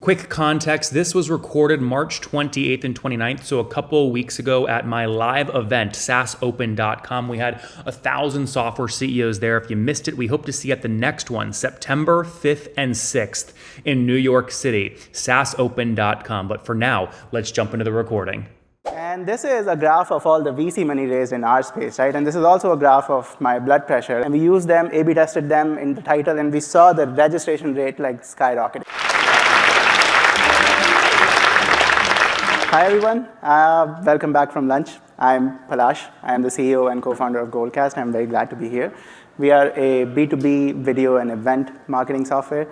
Quick context, this was recorded March 28th and 29th, so a couple of weeks ago at my live event, saasopen.com. We had 1,000 software CEOs there. If you missed it, we hope to see you at the next one, September 5th and 6th in New York City, saasopen.com. But for now, let's jump into the recording. And this is a graph of all the VC money raised in our space, right? And this is also a graph of my blood pressure. And we used them, A/B tested them in the title, and we saw the registration rate like skyrocket. Hi, everyone. Welcome back from lunch. I'm Palash. I'm the CEO and co-founder of Goldcast. I'm very glad to be here. We are a B2B video and event marketing software.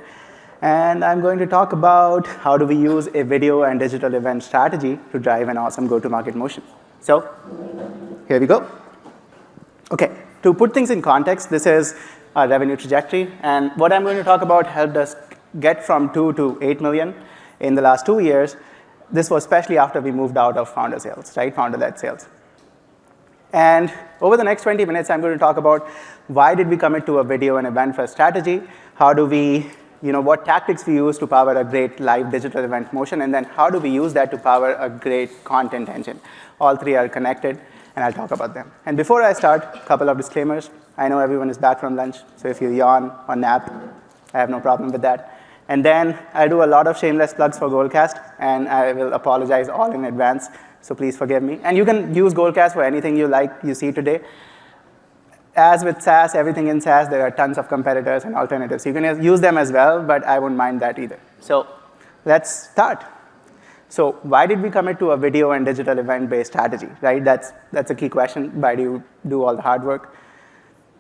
And I'm going to talk about how do we use a video and digital event strategy to drive an awesome go-to-market motion. So here we go. OK, to put things in context, this is our revenue trajectory. And what I'm going to talk about helped us get from 2 to 8 million in the last 2 years. This was especially after we moved out of founder sales, right? Founder-led sales. And over the next 20 minutes, I'm going to talk about why did we commit to a video and event-first strategy? How do we, what tactics we use to power a great live digital event motion? And then how do we use that to power a great content engine? All three are connected, and I'll talk about them. And before I start, a couple of disclaimers. I know everyone is back from lunch, so if you yawn or nap, I have no problem with that. And then I do a lot of shameless plugs for Goldcast, and I will apologize all in advance, so please forgive me. And you can use Goldcast for anything you like, you see today. As with SaaS, everything in SaaS, there are tons of competitors and alternatives. You can use them as well, but I wouldn't mind that either. So let's start. So why did we commit to a video and digital event-based strategy, right? That's a key question. Why do you do all the hard work?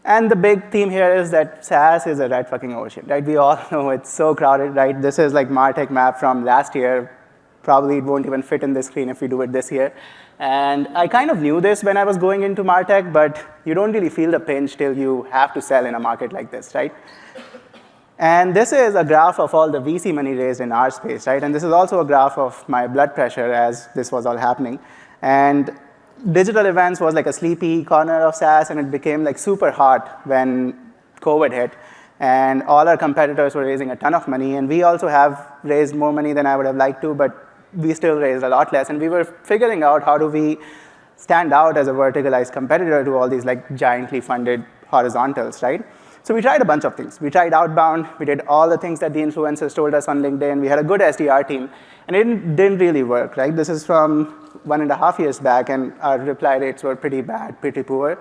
And the big theme here is that SaaS is a red fucking ocean, right? We all know it's so crowded, right? This is like MarTech map from last year. Probably it won't even fit in this screen if we do it this year. And I kind of knew this when I was going into MarTech, but you don't really feel the pinch till you have to sell in a market like this, right? And this is a graph of all the VC money raised in our space, right? And this is also a graph of my blood pressure as this was all happening. And digital events was like a sleepy corner of SaaS, and it became like super hot when COVID hit. And all our competitors were raising a ton of money. And we also have raised more money than I would have liked to, but we still raised a lot less. And we were figuring out how do we stand out as a verticalized competitor to all these like giantly funded horizontals, right? So we tried a bunch of things. We tried outbound. We did all the things that the influencers told us on LinkedIn. We had a good SDR team. And it didn't really work, right? This is from 1.5 years back, and our reply rates were pretty bad, pretty poor.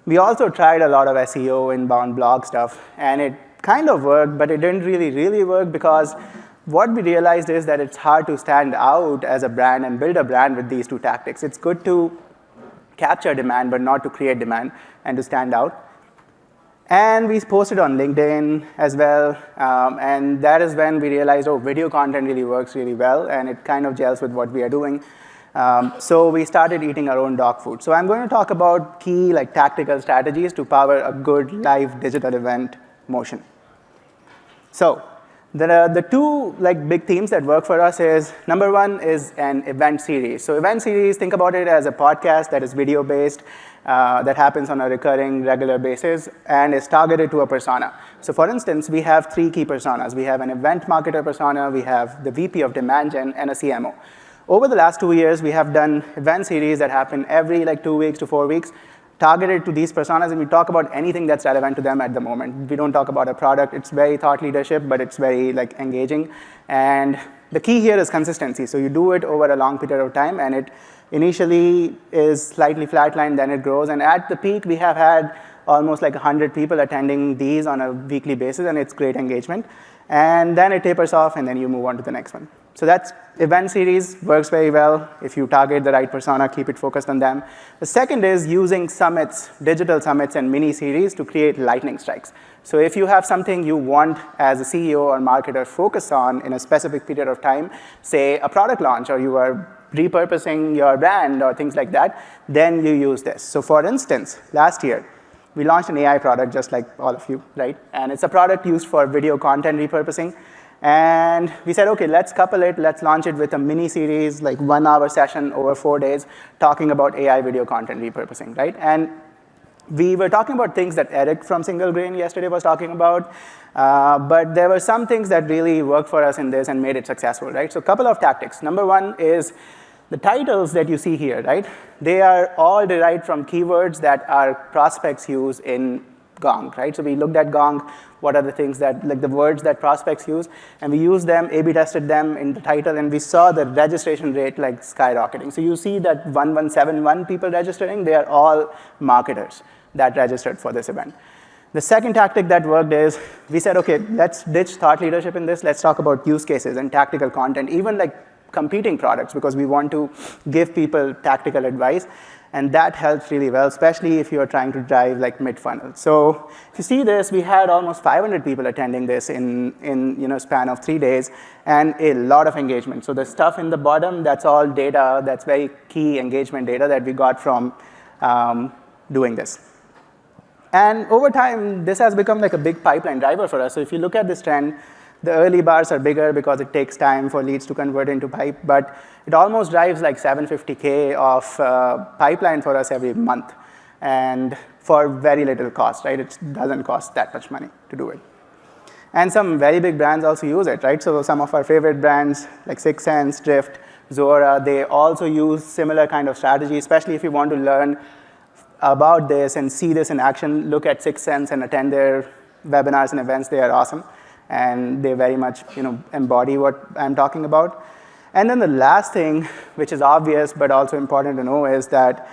We also tried a lot of SEO, inbound blog stuff, and it kind of worked, but it didn't really work because what we realized is that it's hard to stand out as a brand and build a brand with these two tactics. It's good to capture demand, but not to create demand and to stand out. And we posted on LinkedIn as well, and that is when we realized, oh, video content really works really well, and it kind of gels with what we are doing. So we started eating our own dog food. So I'm going to talk about key tactical strategies to power a good live digital event motion. So the two big themes that work for us is, number one is an event series. So event series, think about it as a podcast that is video-based, that happens on a recurring, regular basis, and is targeted to a persona. So for instance, we have 3 key personas. We have an event marketer persona, we have the VP of demand gen, and a CMO. Over the last 2 years, we have done event series that happen every 2 weeks to 4 weeks, targeted to these personas, and we talk about anything that's relevant to them at the moment. We don't talk about a product. It's very thought leadership, but it's very engaging. And the key here is consistency. So you do it over a long period of time, and it initially is slightly flatlined, then it grows. And at the peak, we have had almost 100 people attending these on a weekly basis, and it's great engagement. And then it tapers off, and then you move on to the next one. So that's event series, works very well. If you target the right persona, keep it focused on them. The second is using summits, digital summits and mini series to create lightning strikes. So if you have something you want as a CEO or marketer focus on in a specific period of time, say a product launch, or you are repurposing your brand or things like that, then you use this. So for instance, last year, we launched an AI product just like all of you, right? And it's a product used for video content repurposing. And we said, OK, let's couple it. Let's launch it with a mini series, 1 hour session over 4 days, talking about AI video content repurposing, right? And We were talking about things that Eric from Single Grain yesterday was talking about, but there were some things that really worked for us in this and made it successful, right? So a couple of tactics. Number one is the titles that you see here, right? They are all derived from keywords that our prospects use in Gong, right? So we looked at Gong, what are the things that, like the words that prospects use, and we used them, A/B tested them in the title, and we saw the registration rate like skyrocketing. So you see that 1171 people registering, they are all marketers that registered for this event. The second tactic that worked is we said, okay, let's ditch thought leadership in this. Let's talk about use cases and tactical content, even like competing products, because we want to give people tactical advice. And that helps really well, especially if you're trying to drive like mid-funnel. So if you see this, we had almost 500 people attending this in span of 3 days, and a lot of engagement. So the stuff in the bottom, that's all data. That's very key engagement data that we got from doing this. And over time, this has become like a big pipeline driver for us. So if you look at this trend, the early bars are bigger because it takes time for leads to convert into pipe, but it almost drives like 750K of pipeline for us every month, and for very little cost, right? It doesn't cost that much money to do it. And some very big brands also use it, right? So some of our favorite brands like 6 Sense, Drift, Zora, they also use similar kind of strategy, especially if you want to learn about this and see this in action. Look at 6 Sense and attend their webinars and events. They are awesome, and they very much embody what I'm talking about. And then the last thing, which is obvious but also important to know, is that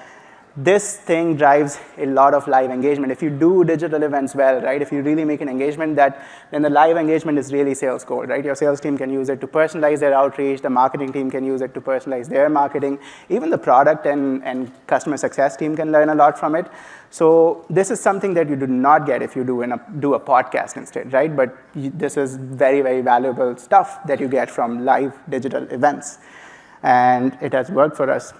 this thing drives a lot of live engagement. If you do digital events well, right, if you really make an engagement, then the live engagement is really sales gold, right? Your sales team can use it to personalize their outreach. The marketing team can use it to personalize their marketing. Even the product and customer success team can learn a lot from it. So this is something that you do not get if you do a podcast instead, right? But this is very, very valuable stuff that you get from live digital events. And it has worked for us.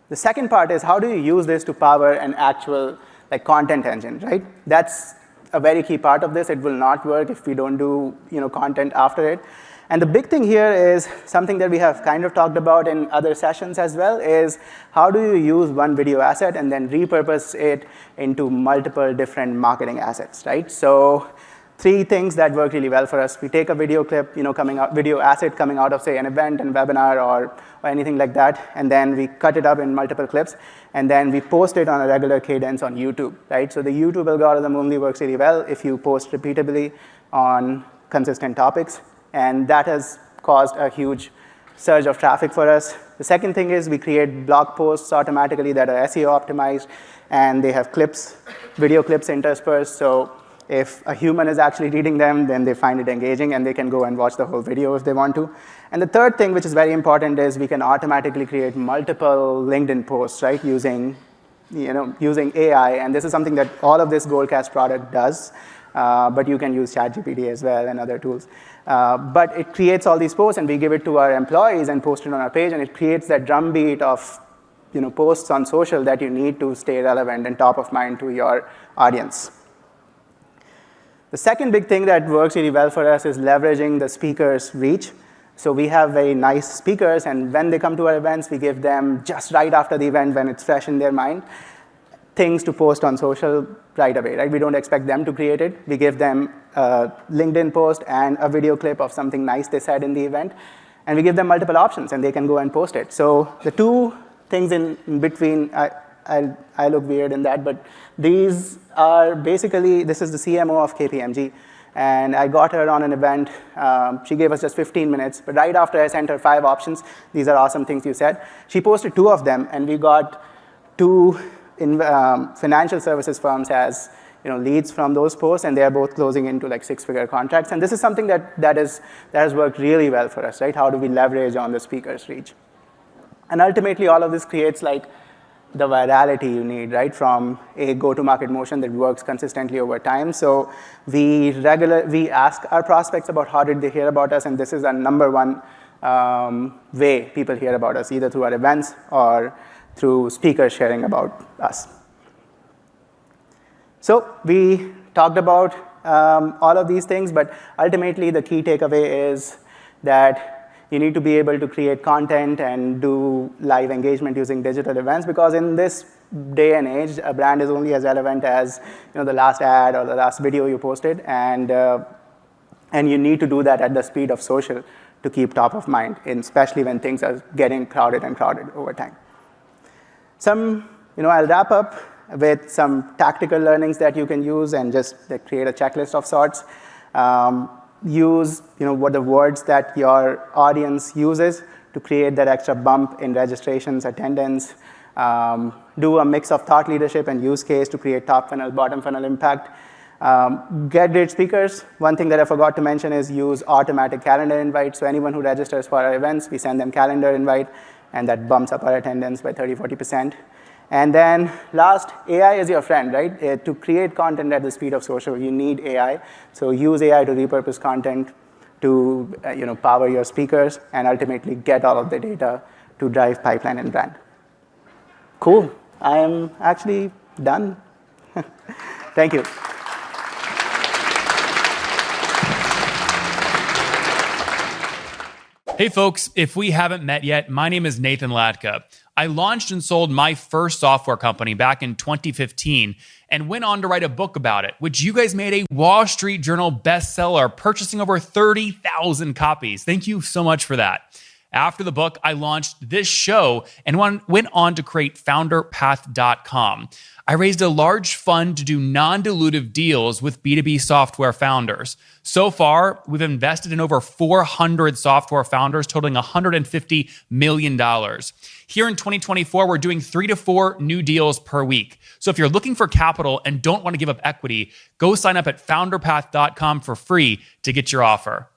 The second part is, how do you use this to power an actual content engine, right? That's a very key part of this. It will not work if we don't do content after it. And the big thing here is something that we have kind of talked about in other sessions as well, is how do you use one video asset and then repurpose it into multiple different marketing assets, right? So 3 things that work really well for us. We take a video clip, video asset coming out of, say, an event and webinar or anything like that, and then we cut it up in multiple clips, and then we post it on a regular cadence on YouTube, right? So the YouTube algorithm only works really well if you post repeatably on consistent topics, and that has caused a huge surge of traffic for us. The second thing is we create blog posts automatically that are SEO optimized, and they have clips, video clips interspersed, so if a human is actually reading them, then they find it engaging, and they can go and watch the whole video if they want to. And the third thing, which is very important, is we can automatically create multiple LinkedIn posts, right, using AI. And this is something that all of this Goldcast product does, but you can use ChatGPT as well and other tools. But it creates all these posts, and we give it to our employees and post it on our page, and it creates that drumbeat of posts on social that you need to stay relevant and top of mind to your audience. The second big thing that works really well for us is leveraging the speaker's reach. So we have very nice speakers, and when they come to our events, we give them, just right after the event when it's fresh in their mind, things to post on social right away, right? We don't expect them to create it. We give them a LinkedIn post and a video clip of something nice they said in the event, and we give them multiple options, and they can go and post it. So the 2 things in between, I look weird in that, but these are basically, this is the CMO of KPMG, and I got her on an event. She gave us just 15 minutes, but right after I sent her 5 options, these are awesome things you said, she posted 2 of them, and we got 2 financial services firms as leads from those posts, and they are both closing into like 6-figure contracts. And this is something that has worked really well for us, right? How do we leverage on the speaker's reach? And ultimately, all of this creates like the virality you need, right, from a go-to-market motion that works consistently over time. So we ask our prospects about how did they hear about us, and this is our number 1 way people hear about us, either through our events or through speakers sharing about us. So we talked about all of these things, but ultimately the key takeaway is that you need to be able to create content and do live engagement using digital events, because in this day and age, a brand is only as relevant as the last ad or the last video you posted, and you need to do that at the speed of social to keep top of mind, especially when things are getting crowded over time. I'll wrap up with some tactical learnings that you can use and just create a checklist of sorts. Use what the words that your audience uses to create that extra bump in registrations, attendance. Do a mix of thought leadership and use case to create top funnel, bottom funnel impact. Get great speakers. One thing that I forgot to mention is use automatic calendar invites. So anyone who registers for our events, we send them calendar invite, and that bumps up our attendance by 30-40%. And then last, AI is your friend, right? To create content at the speed of social, you need AI. So use AI to repurpose content to power your speakers and ultimately get all of the data to drive pipeline and brand. Cool. I am actually done. Thank you. Hey folks, if we haven't met yet, my name is Nathan Latka. I launched and sold my first software company back in 2015 and went on to write a book about it, which you guys made a Wall Street Journal bestseller, purchasing over 30,000 copies. Thank you so much for that. After the book, I launched this show and went on to create founderpath.com. I raised a large fund to do non-dilutive deals with B2B software founders. So far, we've invested in over 400 software founders, totaling $150 million. Here in 2024, we're doing 3 to 4 new deals per week. So if you're looking for capital and don't want to give up equity, go sign up at founderpath.com for free to get your offer.